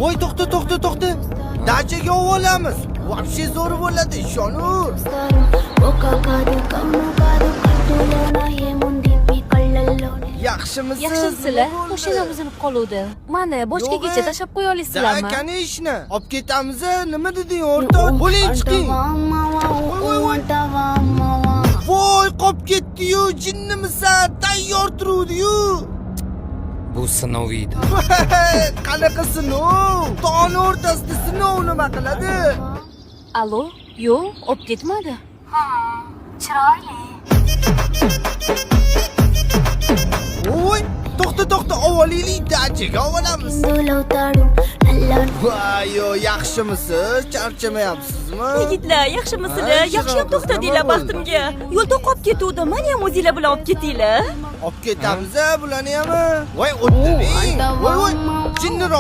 Voy to'xta. Dachaga olamiz. Вообще zo'r bo'ladi, ishonur. Yaxshimisiz? Yaxshisizlar, mashina buzilib qoluvdi. Mana bochkagacha tashlab qo'ya olasizlarmi? Da, конечно. Olib ketamiz. Nima deding, o'rtoq? Bo'ling chiqing. Voy, qolib ketdi-yu, jinnimisan? Tayyor turuvdi-yu. Bu sinov edi. Qanaqa sinov? Tog'ni o'rtasida sinov nima qiladi? Allo? Yo'q, olib ketmadi. Chiroyli. Voy, to'xta, ovolaylik, dachaga olamiz. Voy, yo, yaxshimisiz? Charchamayapsizmi? Yigitlar, yaxshimisizlar? Yaxshiyam to'xtadinglar baxtimga. Yo'lda qolib ketuvdim. Mana ham o'zinglar bilan olib ketinglar. Olib ketamiz bularni ham. Voy, o'tiring. Voy, jinniroq.